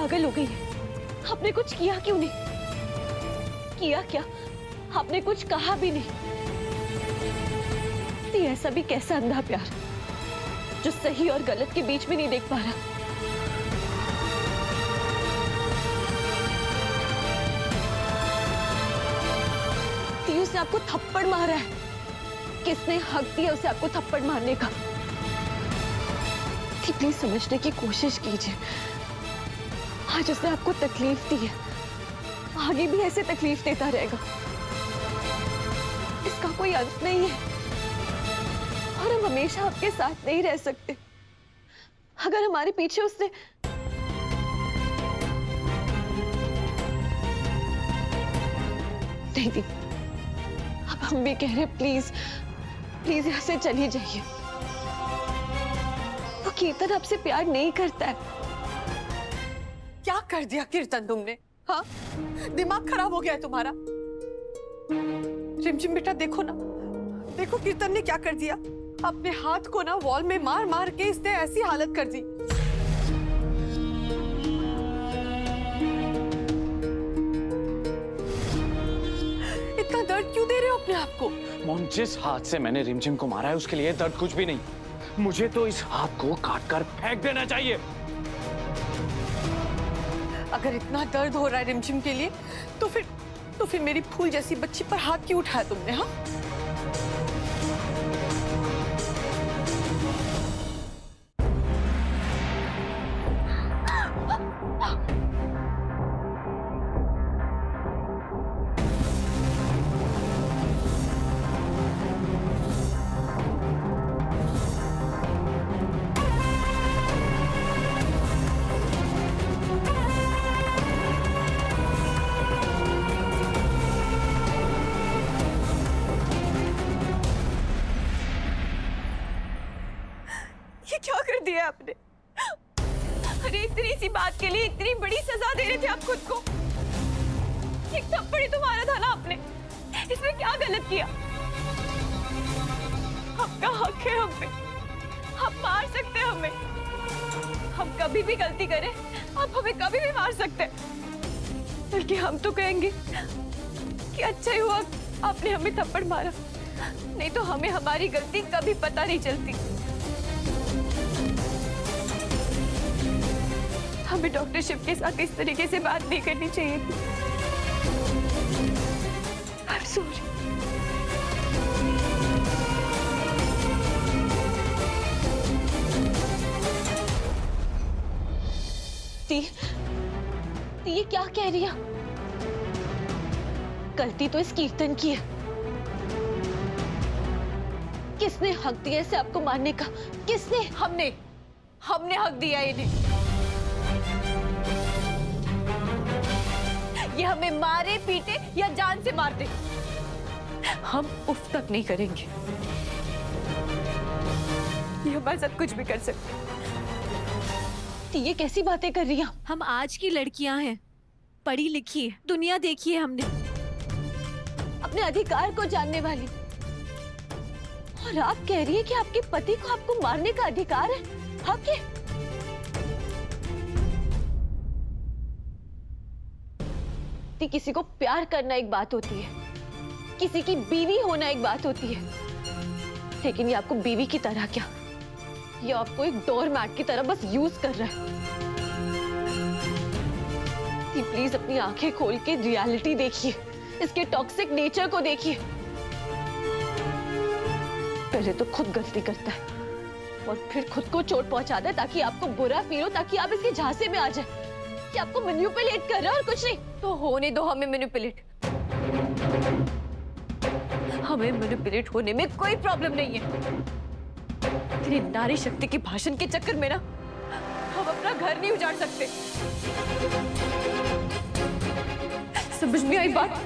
पागल हो गई है। आपने कुछ किया क्यों नहीं? किया क्या? आपने कुछ कहा भी नहीं। ये ऐसा भी कैसा अंधा प्यार जो सही और गलत के बीच में नहीं देख पा रहा। उसने आपको थप्पड़ मारा है। किसने हक दिया उसे आपको थप्पड़ मारने का? प्लीज समझने की कोशिश कीजिए। आज उसने आपको तकलीफ दी है, आगे भी ऐसे तकलीफ देता रहेगा। इसका कोई अंत नहीं है और हम हमेशा आपके साथ नहीं रह सकते। अगर हमारे पीछे उसने नहीं दी, अब हम भी कह रहे प्लीज प्लीज यहाँ से चली जाइए। वो कीर्तन आपसे प्यार नहीं करता है। क्या कर दिया कीर्तन तुमने? हाँ, दिमाग खराब हो गया है तुम्हारा। रिमझिम बेटा देखो ना, देखो कीर्तन ने क्या कर दिया। अपने हाथ को ना वॉल में मार मार के इसने ऐसी हालत कर दी। इतना दर्द क्यों दे रहे हो अपने आप को? मॉम, जिस हाथ से मैंने रिमझिम को मारा है उसके लिए दर्द कुछ भी नहीं। मुझे तो इस हाथ को काट कर फेंक देना चाहिए। अगर इतना दर्द हो रहा है रिमझिम के लिए तो फिर मेरी फूल जैसी बच्ची पर हाथ क्यों उठाया तुमने? हाँ, क्या कर दिया आपने? अरे इतनी सी बात के लिए इतनी बड़ी सजा दे रहे थे आप खुद को। एक थप्पड़ ही तो मारा था ना आपने, इसमें क्या गलत किया? आपका हक है हम पे, आप मार सकते हैं हमें। हम कभी भी गलती करें आप हमें कभी भी मार सकते हैं। बल्कि हम तो कहेंगे कि अच्छा ही हुआ आपने हमें थप्पड़ मारा, नहीं तो हमें हमारी गलती कभी पता नहीं चलती। हमें डॉक्टर शिव के साथ इस तरीके से बात नहीं करनी चाहिए थी। I'm sorry। ती ये क्या कह रही है? गलती तो इस कीर्तन की है। किसने हक दिया इसे आपको मारने का? किसने? हमने हक दिया इन्हें। ये हमें मारे पीटे या जान से मार दे, हम उफ तक नहीं करेंगे। ये हमारे साथ कुछ भी कर सकते। ये कैसी बातें कर रही हैं? हम आज की लड़कियां हैं, पढ़ी लिखी है, दुनिया देखी है हमने, अपने अधिकार को जानने वाली। और आप कह रही है कि आपके पति को आपको मारने का अधिकार है, हक है? किसी को प्यार करना एक बात होती है, किसी की बीवी होना एक बात होती है, लेकिन ये आपको बीवी की तरह क्या, ये आपको एक डोर मैट की तरह बस यूज कर रहा है। प्लीज अपनी आंखें खोल के रियलिटी देखिए, इसके टॉक्सिक नेचर को देखिए। पहले तो खुद गलती करता है और फिर खुद को चोट पहुंचाता है ताकि आपको बुरा फील हो, ताकि आप इसके झांसे में आ जाए कि आपको मैनिपुलेट कर रहा है और कुछ नहीं। तो होने दो हमें मैनिपुलेट। हमें मैनिपुलेट होने में कोई प्रॉब्लम नहीं है। तेरी नारी शक्ति के भाषण के चक्कर में ना हम अपना घर नहीं उजाड़ सकते। समझ में आई बात?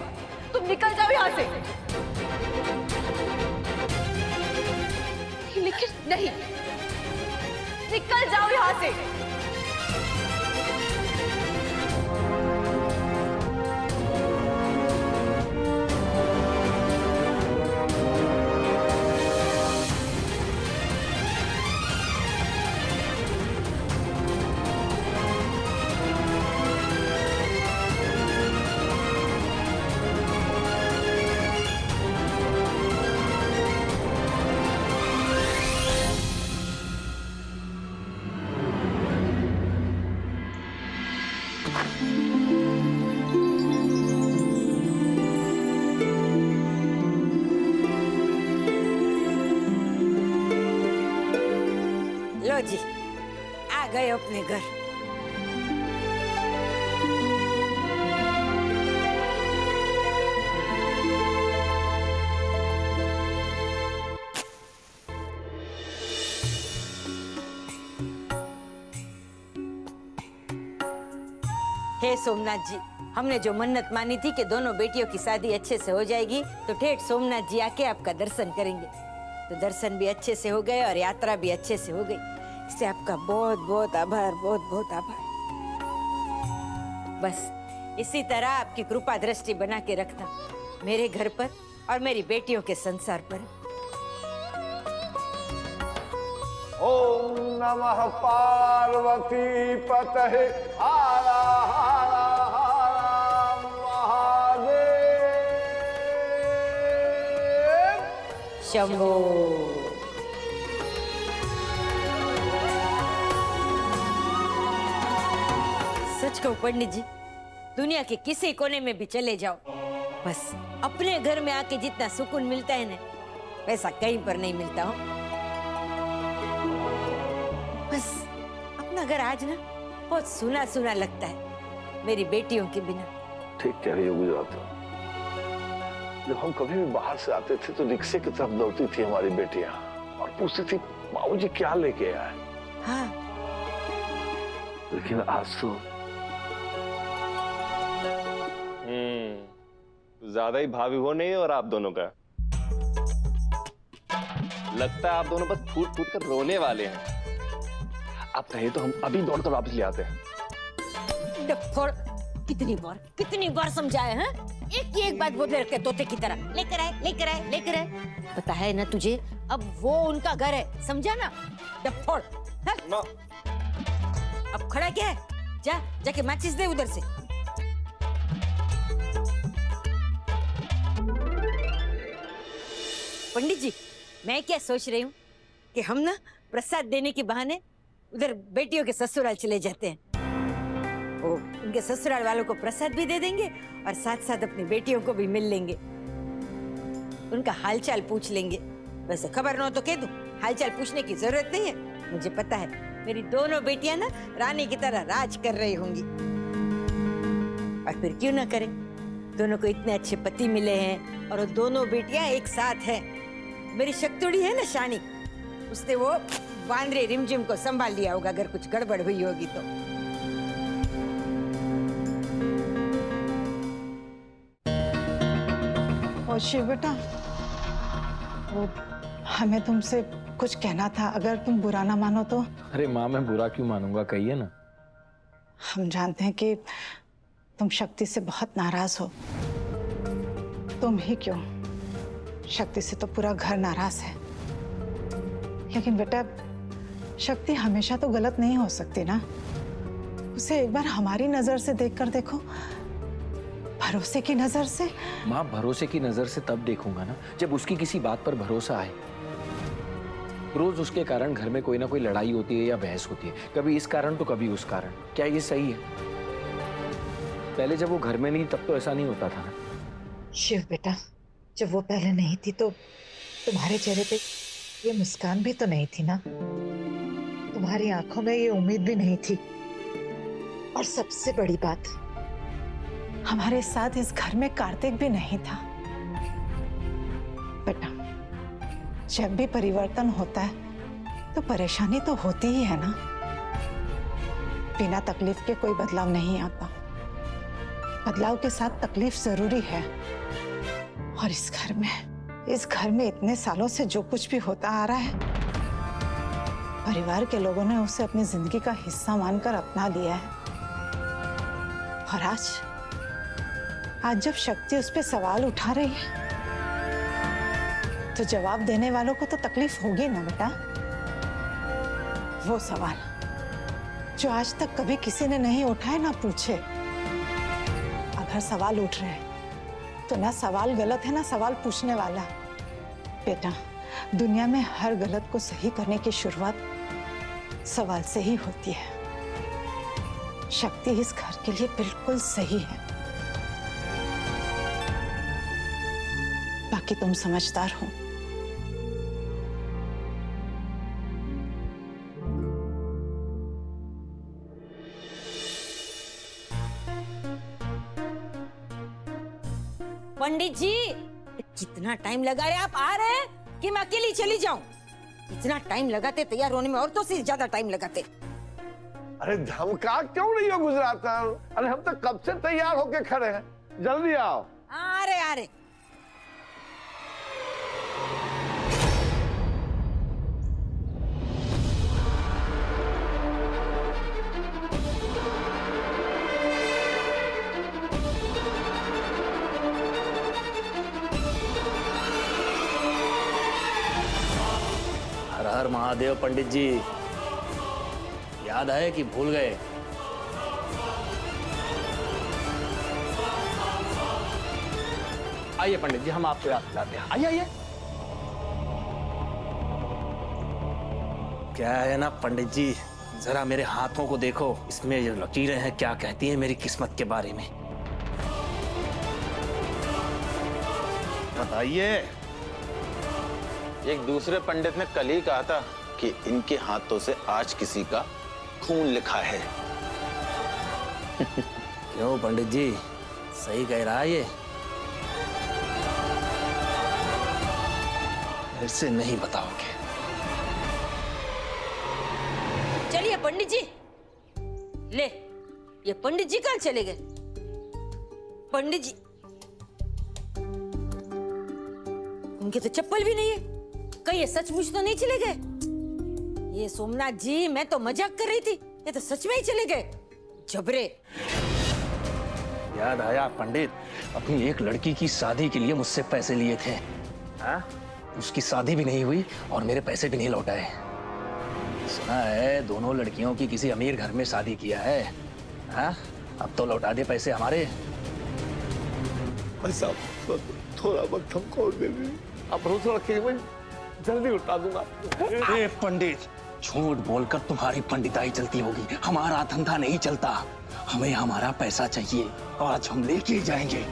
तुम निकल जाओ यहाँ से। लेकिन नहीं, निकल जाओ यहाँ से। लो जी, आ गए अपने घर। हे सोमनाथ जी, हमने जो मन्नत मानी थी कि दोनों बेटियों की शादी अच्छे से हो जाएगी, तो ठेठ सोमनाथ जी आके आपका दर्शन करेंगे। तो दर्शन भी अच्छे से हो गए और यात्रा भी अच्छे से हो गई। इससे आपका बहुत बहुत आभार, बहुत बहुत आभार। बस इसी तरह आपकी कृपा दृष्टि बना के रखना मेरे घर पर और मेरी बेटियों के संसार पर। ओम नमः पार्वती पतये हारा हारा हारा महादेव। शंभो। सच कहूं पंडित जी, दुनिया के किसी कोने में भी चले जाओ, बस अपने घर में आके जितना सुकून मिलता है ना, वैसा कहीं पर नहीं मिलता हो। बस अपना घर आज ना बहुत सुना सुना लगता है मेरी बेटियों के बिना। ठीक कह रही हो गुजरात। जब हम कभी भी बाहर से आते थे तो रिक्शे की तरफ दौड़ती थी हमारी बेटियां और पूछती थी बाबूजी क्या लेके आए। हाँ, लेकिन आज तो ज्यादा ही भावी हो नहीं और आप दोनों का लगता है आप दोनों बस फूट फूट कर रोने वाले हैं। आप कहे तो हम अभी दौड़कर वापस ले आते हैं। डफोड़, कितनी बार समझाए हैं? एक ही एक बात बोलते रहते तोते की तरह, लेकर आए लेकर आए लेकर आए। पता है ना तुझे, अब वो उनका घर है, समझा ना? डफोड़। माँ, अब खड़ा क्या है? जाके माचिस दे उधर से। पंडित जी, मैं क्या सोच रही हूँ कि हम ना प्रसाद देने के बहाने उधर बेटियों के ससुराल चले जाते हैं। वो उनके ससुराल वालों को प्रसाद भी दे देंगे और साथ साथ अपनी बेटियों को भी मिल लेंगे, उनका हालचाल पूछ लेंगे। वैसे खबर न हो तो कह दूं, हालचाल पूछने की जरूरत नहीं है। मुझे पता है मेरी दोनों बेटियां ना रानी की तरह राज कर रही होंगी। और फिर क्यों ना करें, दोनों को इतने अच्छे पति मिले हैं और वो दोनों बेटियां एक साथ हैं। मेरी शक्तुड़ी है ना शानी, उसने वो वांद्रे रिमझिम को संभाल लिया होगा अगर कुछ गड़बड़ हुई होगी तो। और शिव बेटा, वो हमें तुमसे कुछ कहना था, अगर तुम बुरा ना मानो तो। अरे माँ, मैं बुरा क्यों मानूंगा, कहिए ना। हम जानते हैं कि तुम शक्ति से बहुत नाराज हो। तुम ही क्यों, शक्ति से तो पूरा घर नाराज है। लेकिन बेटा, शक्ति हमेशा तो गलत नहीं हो सकती ना। उसे एक बार हमारी नजर से देखकर देखो, भरोसे की नजर से। माँ, भरोसे की नजर से तब देखूंगा ना जब उसकी किसी बात पर भरोसा आए। रोज उसके कारण घर में कोई ना कोई लड़ाई होती है या बहस होती है, कभी इस कारण तो कभी उस कारण। क्या ये सही है? पहले जब वो घर में नहीं तब तो ऐसा नहीं होता था ना। शिव बेटा, जब वो पहले नहीं थी तो तुम्हारे चेहरे पे ये मुस्कान भी तो नहीं थी ना, तुम्हारी आंखों में ये उम्मीद भी नहीं थी। और सबसे बड़ी बात, हमारे साथ इस घर में कार्तिक भी नहीं था। बेटा, जब भी परिवर्तन होता है तो परेशानी तो होती ही है ना। बिना तकलीफ के कोई बदलाव नहीं आता, बदलाव के साथ तकलीफ जरूरी है। और इस घर में इतने सालों से जो कुछ भी होता आ रहा है, परिवार के लोगों ने उसे अपनी जिंदगी का हिस्सा मानकर अपना लिया है। और आज जब शक्ति उस पर सवाल उठा रही है तो जवाब देने वालों को तो तकलीफ होगी ना बेटा। वो सवाल जो आज तक कभी किसी ने नहीं उठाया ना पूछे, अगर सवाल उठ रहे हैं तो ना सवाल गलत है ना सवाल पूछने वाला। बेटा, दुनिया में हर गलत को सही करने की शुरुआत सवाल से ही होती है। शक्ति इस घर के लिए बिल्कुल सही है। बाकी तुम समझदार हो। पंडित जी, कितना टाइम लगा रहे? आप आ रहे हैं कि मैं अकेली चली जाऊं? इतना टाइम लगाते तैयार होने में, औरतों से ज्यादा टाइम लगाते। अरे धमका क्यों नहीं हो गुजरात? अरे हम तो कब से तैयार होके खड़े हैं, जल्दी आओ। आ रहे। हर हर महादेव। पंडित जी, याद है कि भूल गए? आइए पंडित जी, हम आपको याद दिलाते हैं। आइए आइए। क्या है ना पंडित जी, जरा मेरे हाथों को देखो, इसमें जो लकीरें हैं क्या कहती हैं मेरी किस्मत के बारे में? बताइए। एक दूसरे पंडित ने कल ही कहा था कि इनके हाथों से आज किसी का खून लिखा है। क्यों पंडित जी, सही कह रहा है ये? ऐसे नहीं बताओगे? चलिए पंडित जी। ले, ये पंडित जी कहाँ चले गए? पंडित जी, उनके तो चप्पल भी नहीं है। कहीं ये सचमुच तो नहीं चले गए? ये सोमनाथ जी, मैं तो मजाक कर रही थी, ये तो सच में ही चले गए। जबरे। याद आया पंडित, अपनी एक लड़की की शादी के लिए मुझसे पैसे लिए थे। हाँ? उसकी शादी भी नहीं हुई और मेरे पैसे भी नहीं लौटाए। सुना है दोनों लड़कियों की किसी अमीर घर में शादी किया है। हाँ? अब तो लौटा दे पैसे हमारे। भाई साहब, थोड़ा वक्त हमको और दे दीजिए। आप भरोसा रखिए, मैं जल्दी उठा दूंगा। ए पंडित, झूठ बोलकर तुम्हारी पंडिताई चलती होगी, हमारा धंधा नहीं चलता। हमें हमारा पैसा चाहिए और आज हम लेके ही जाएंगे।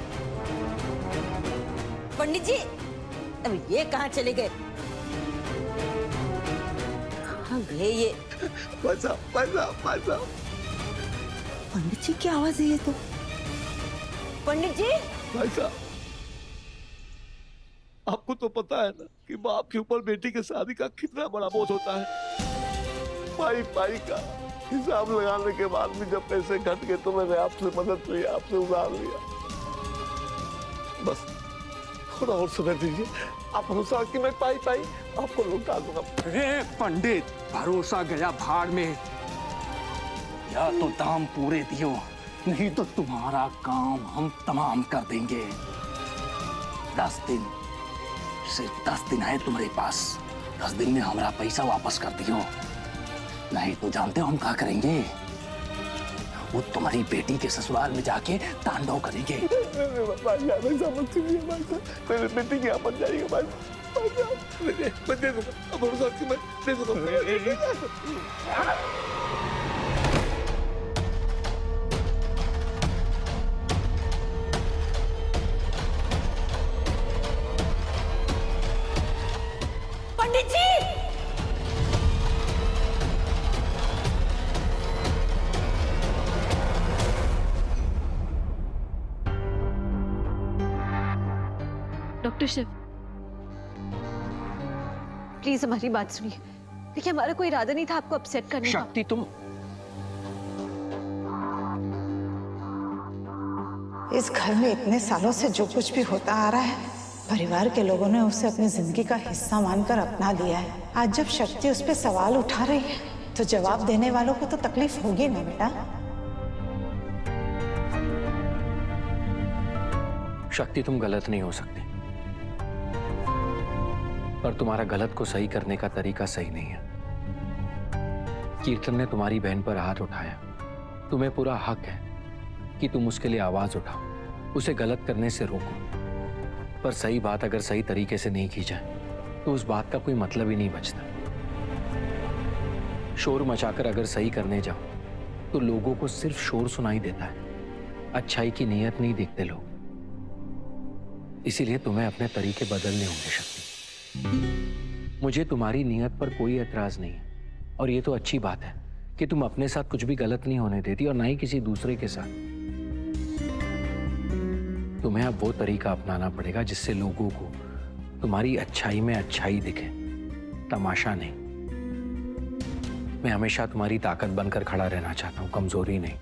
पंडित जी, अब ये कहाँ चले गए? कहाँ गए ये? पैसा पैसा पैसा। पंडित जी की आवाज है ये तो। पंडित जी, पैसा। आपको तो पता है ना कि बाप के ऊपर बेटी के शादी का कितना बड़ा बोझ होता है। पाई पाई का हिसाब लगाने के बाद भी जब पैसे घट गए तो मैंने आपसे मदद ली, आपसे उधार लिया। बस थोड़ा और समय दीजिए, आप भरोसा कि मैं पाई पाई आपको लौटा दूंगा। अरे पंडित, भरोसा गया भाड़ में। या तो दाम पूरे दियो, नहीं तो तुम्हारा काम हम तमाम कर देंगे। 10 दिन, सिर्फ 10 दिन है तुम्हारे पास। 10 दिन में हमारा पैसा वापस कर दियो, नहीं तो जानते हो हम क्या करेंगे? वो तुम्हारी बेटी के ससुराल में जाके तांडव करेंगे। मेरी बेटी क्या बन जाएगी भाई? मैं दे दूंगा, भरोसा कि मैं दे दूंगा। पंडित जी, डॉक्टर शिव, प्लीज हमारी बात सुनिए। देखिए, हमारा कोई इरादा नहीं था आपको अपसेट करने का। शक्ति, तुम इस घर में इतने सालों से जो कुछ भी होता आ रहा है, परिवार के लोगों ने उसे अपनी जिंदगी का हिस्सा मानकर अपना लिया है। आज जब शक्ति उस पर सवाल उठा रही है तो जवाब देने वालों को तो तकलीफ होगी ना बेटा। शक्ति, तुम गलत नहीं हो सकती, पर तुम्हारा गलत को सही करने का तरीका सही नहीं है। कीर्तन ने तुम्हारी बहन पर हाथ उठाया, तुम्हें पूरा हक है कि तुम उसके लिए आवाज उठाओ, उसे गलत करने से रोको। पर सही बात अगर सही तरीके से नहीं की जाए तो उस बात का कोई मतलब ही नहीं बचता। शोर मचाकर अगर सही करने जाओ तो लोगों को सिर्फ शोर सुनाई देता है, अच्छाई की नीयत नहीं देखते लोग। इसीलिए तुम्हें अपने तरीके बदलने होंगे शक्ति। मुझे तुम्हारी नीयत पर कोई एतराज नहीं है, और ये तो अच्छी बात है कि तुम अपने साथ कुछ भी गलत नहीं होने देती और ना ही किसी दूसरे के साथ। तुम्हें अब वो तरीका अपनाना पड़ेगा जिससे लोगों को तुम्हारी अच्छाई में अच्छाई दिखे, तमाशा नहीं। मैं हमेशा तुम्हारी ताकत बनकर खड़ा रहना चाहता हूं, कमजोरी नहीं।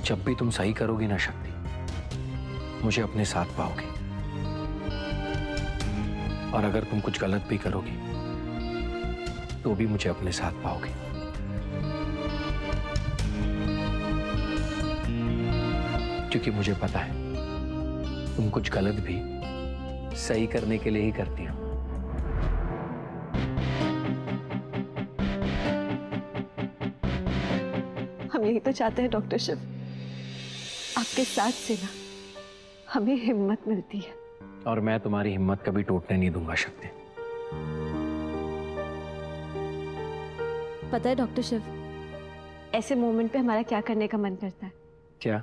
जब भी तुम सही करोगी ना शक्ति, मुझे अपने साथ पाओगी, और अगर तुम कुछ गलत भी करोगी तो भी मुझे अपने साथ पाओगी। क्योंकि मुझे पता है तुम कुछ गलत भी सही करने के लिए ही करती हो। हम यही तो चाहते हैं डॉक्टर शिव, आपके साथ से ना हमें हिम्मत मिलती है। और मैं तुम्हारी हिम्मत कभी टूटने नहीं दूंगा शक्ति। पता है डॉक्टर शिव, ऐसे मोमेंट पे हमारा क्या करने का मन करता है? क्या?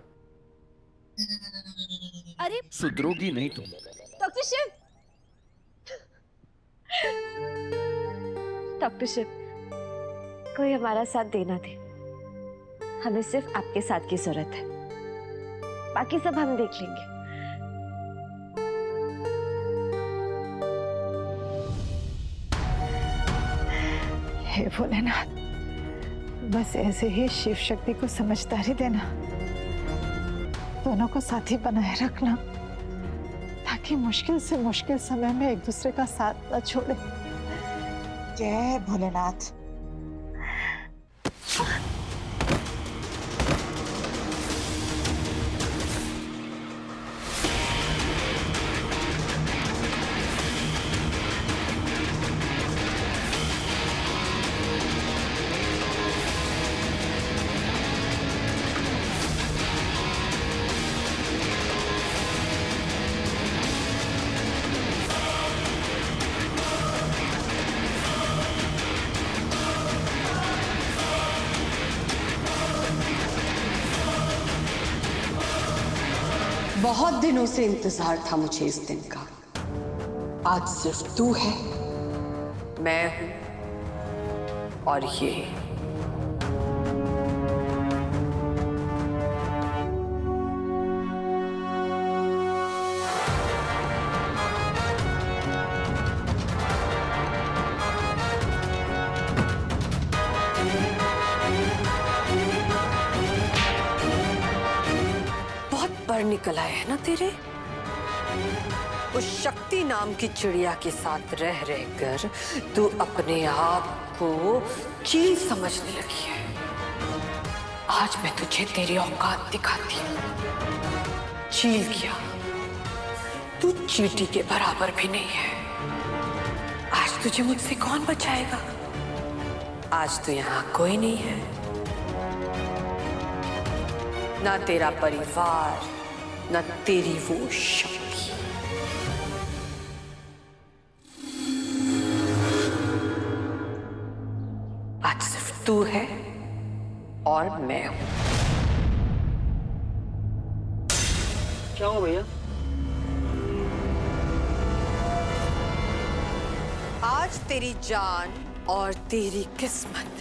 अरे सुधरोगी नहीं तुम। डॉक्टर शिव, डॉक्टर शिव, कोई हमारा साथ देना दे। हमें सिर्फ आपके साथ की जरूरत है, बाकी सब हम देख लेंगे। हे भोलेनाथ, बस ऐसे ही शिव शक्ति को समझदारी देना, दोनों को साथी बनाए रखना, ताकि मुश्किल से मुश्किल समय में एक दूसरे का साथ न छोड़े। जय भोलेनाथ। बहुत दिनों से इंतजार था मुझे इस दिन का। आज सिर्फ तू है, मैं हूं और ये। पर निकल आए हैं ना तेरे? उस शक्ति नाम की चिड़िया के साथ रह रहकर तू अपने आप को चील समझने लगी है। आज मैं तुझे तेरी औकात दिखाती हूँ। चील क्या, तू चींटी के बराबर भी नहीं है। आज तुझे मुझसे कौन बचाएगा? आज तो यहाँ कोई नहीं है, ना तेरा परिवार, ना तेरी वो शक्ति। आज सिर्फ तू है और मैं हूं। क्या हो भैया? आज तेरी जान और तेरी किस्मत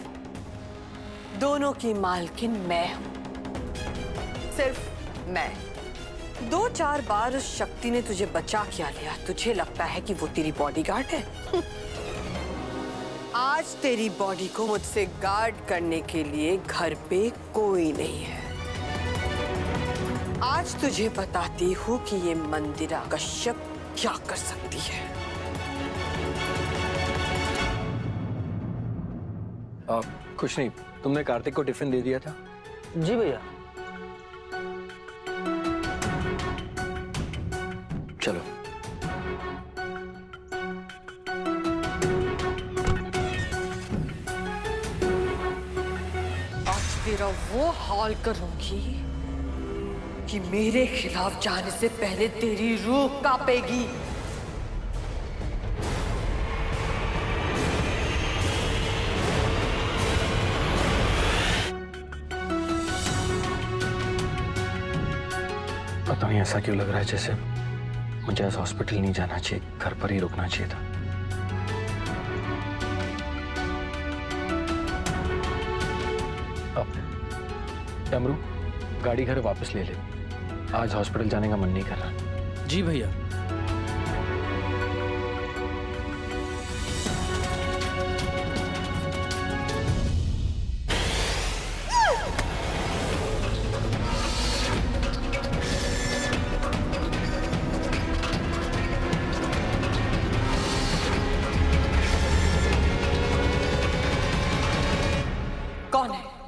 दोनों की मालकिन मैं हूं, सिर्फ मैं। 2-4 बार उस शक्ति ने तुझे बचा क्या लिया? तुझे लगता है कि वो तेरी बॉडीगार्ड है? आज तेरी बॉडी को मुझसे गार्ड करने के लिए घर पे कोई नहीं है। आज तुझे बताती हूँ कि ये मंदिरा कश्यप क्या कर सकती है। कुछ नहीं, तुमने कार्तिक को टिफिन दे दिया था? जी भैया। चलो। आज तेरा वो हाल करूंगी कि मेरे खिलाफ जाने से पहले तेरी रूह कांपेगी। पता नहीं ऐसा क्यों लग रहा है जैसे मुझे आज हॉस्पिटल नहीं जाना चाहिए, घर पर ही रुकना चाहिए था। अब डमरू, गाड़ी घर वापस ले ले। आज हॉस्पिटल जाने का मन नहीं कर रहा। जी भैया। कौन है?